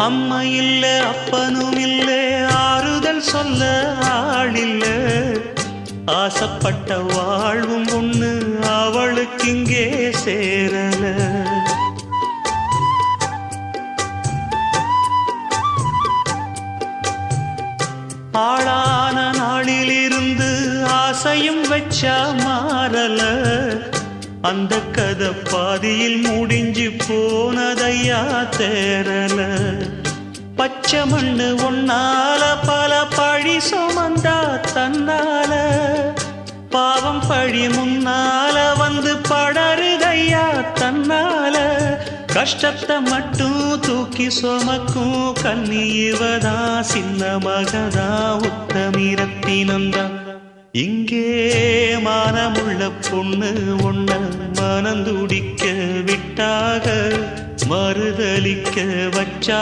அம்மா இல்ல அப்பனும் இல்ல ஆறுதல் சொல்ல ஆளில்ல ஆசைப்பட்ட வாழ்வும் ஒண்ணு அவளுக்கு இங்கே சேரல ஆளான நாளிலிருந்து ஆசையும் வச்சா மாறல அந்த கதை பாதியில் முடிஞ்சு போனதையா தேரல பச்சை மண்ணு ஒன்னால பல பழி சுமந்தா தன்னால பாவம் பழி முன்னால வந்து படருதையா தன்னால கஷ்டத்தை மட்டும் தூக்கி சுமக்கும் கண்ணி இவதா சின்ன மகதா உத்தமிரத்தினந்தா இங்கே மானமுள்ள பொண்ணு ஒண்ண மனந்துடிக்க விட்டாக மறுதலிக்க வச்சா